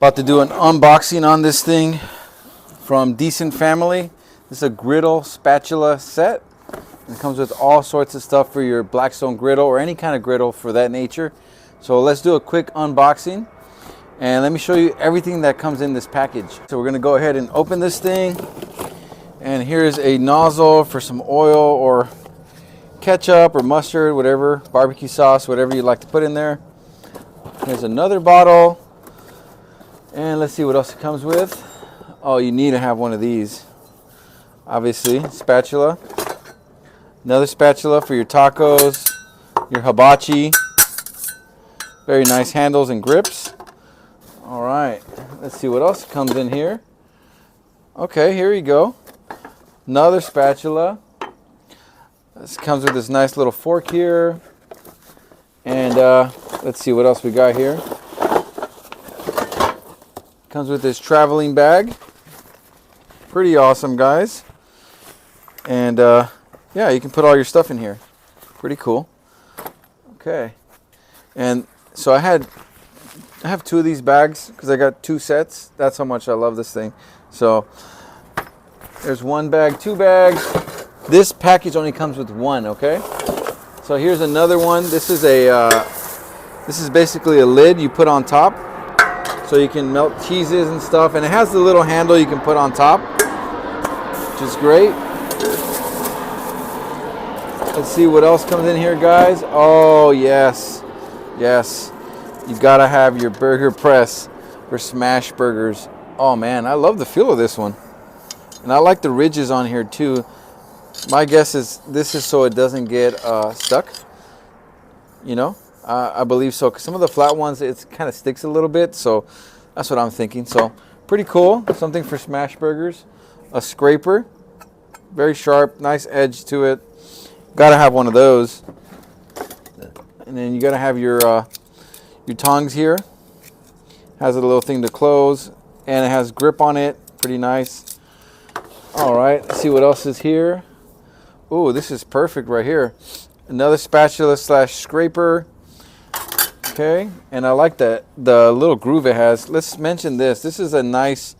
About to do an unboxing on this thing from Decent Family. This is a griddle spatula set. It comes with all sorts of stuff for your blackstone griddle or any kind of griddle for that nature. So let's do a quick unboxing and let me show you everything that comes in this package. So we're gonna go ahead and open this thing, and here's a nozzle for some oil or ketchup or mustard, whatever, barbecue sauce, whatever you like to put in there. Here's another bottle. And let's see what else it comes with. Oh, you need to have one of these. Obviously, spatula. Another spatula for your tacos, your hibachi. Very nice handles and grips. All right, let's see what else comes in here. Okay, here you go. Another spatula. This comes with this nice little fork here. And let's see what else we got here. Comes with this traveling bag. Pretty awesome, guys. And yeah, you can put all your stuff in here. Pretty cool. Okay. And so I have two of these bags because I got two sets. That's how much I love this thing. So there's one bag, two bags. This package only comes with one, okay? So here's another one. This is basically a lid you put on top, so you can melt cheeses and stuff, and it has the little handle you can put on top, which is great. Let's see what else comes in here, guys. Oh yes, yes, you gotta have your burger press for smash burgers. Oh man, I love the feel of this one, and I like the ridges on here too. My guess is this is so it doesn't get stuck, you know. I believe so, because some of the flat ones, it kind of sticks a little bit, so that's what I'm thinking. So pretty cool, something for smash burgers. A scraper, very sharp, nice edge to it. Gotta have one of those. And then you gotta have your tongs here. Has a little thing to close, and it has grip on it, pretty nice. All right, let's see what else is here. Oh, this is perfect right here. Another spatula slash scraper. Okay, and I like the little groove it has. Let's mention this. This is a nice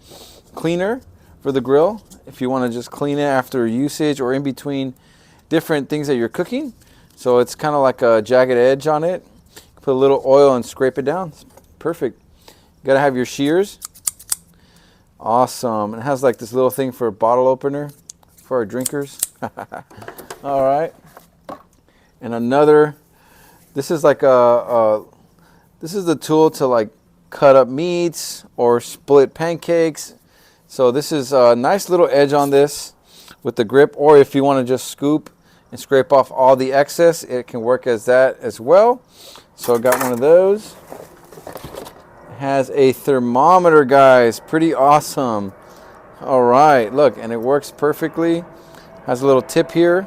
cleaner for the grill if you want to just clean it after usage or in between different things that you're cooking. So it's kind of like a jagged edge on it. Put a little oil and scrape it down. It's perfect. You gotta have your shears. Awesome. It has like this little thing for a bottle opener for our drinkers. All right. And another. This is like this is the tool to like cut up meats or split pancakes. So this is a nice little edge on this with the grip, or if you want to just scoop and scrape off all the excess, it can work as that as well. So I got one of those. It has a thermometer, guys. Pretty awesome. All right, look, and it works perfectly. Has a little tip here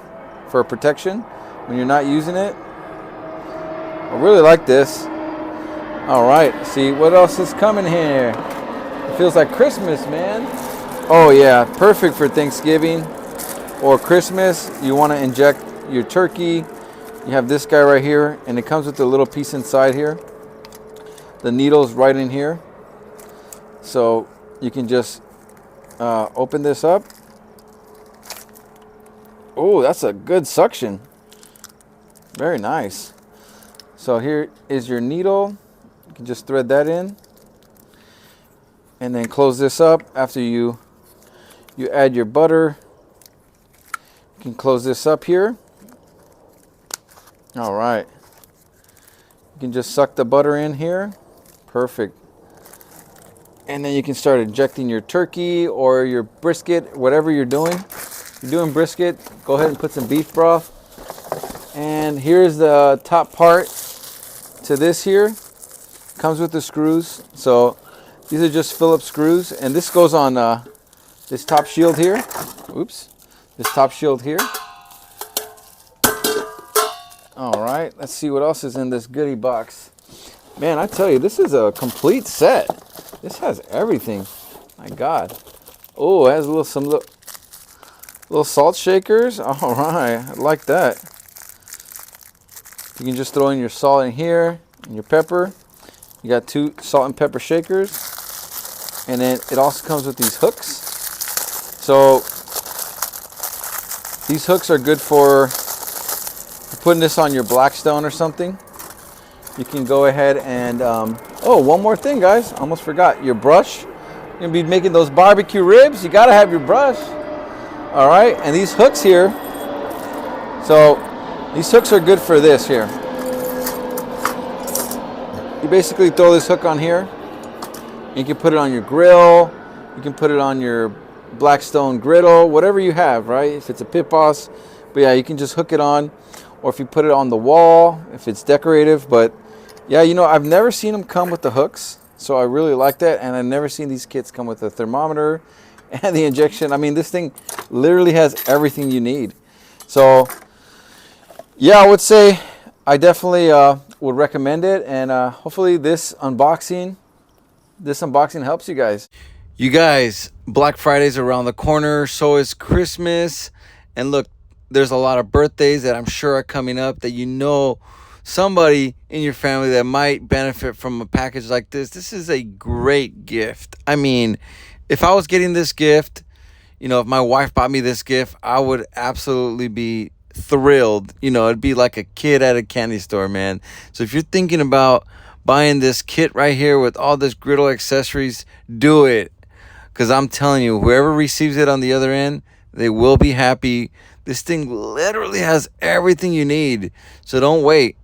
for protection when you're not using it. I really like this. All right, see what else is coming here. It feels like Christmas, man. Oh yeah, perfect for Thanksgiving or Christmas. You want to inject your turkey. You have this guy right here, and it comes with a little piece inside here. The needle's right in here. So you can just open this up. Oh, that's a good suction. Very nice. So here is your needle. You can just thread that in and then close this up. After you add your butter, you can close this up here. All right. You can just suck the butter in here. Perfect. And then you can start injecting your turkey or your brisket, whatever you're doing. If you're doing brisket, go ahead and put some beef broth. And here's the top part to this here. Comes with the screws. So these are just Phillips screws, and this goes on this top shield here. Oops. This top shield here. All right, let's see what else is in this goodie box. Man, I tell you, this is a complete set. This has everything. My God. Oh, it has some little salt shakers. All right, I like that. You can just throw in your salt in here and your pepper. You got 2 salt and pepper shakers. And then it also comes with these hooks. So these hooks are good for putting this on your blackstone or something. You can go ahead and, oh, one more thing, guys. Almost forgot. Your brush. You're going to be making those barbecue ribs. You got to have your brush. All right. And these hooks here. So these hooks are good for this here. You basically throw this hook on here. You can put it on your grill. You can put it on your blackstone griddle, whatever you have, right? If it's a pit boss. But yeah, you can just hook it on. Or if you put it on the wall, if it's decorative. But yeah, you know, I've never seen them come with the hooks. So I really like that. And I've never seen these kits come with a thermometer and the injection. I mean, this thing literally has everything you need. So yeah, I would say I definitely would recommend it. And hopefully this unboxing helps you guys. You guys, Black Friday's around the corner. So is Christmas. And look, there's a lot of birthdays that I'm sure are coming up that you know somebody in your family that might benefit from a package like this. This is a great gift. I mean, if I was getting this gift, you know, if my wife bought me this gift, I would absolutely be thrilled. You know, it'd be like a kid at a candy store, man. So if you're thinking about buying this kit right here with all this griddle accessories, do it. Because I'm telling you, whoever receives it on the other end, they will be happy. This thing literally has everything you need. So don't wait.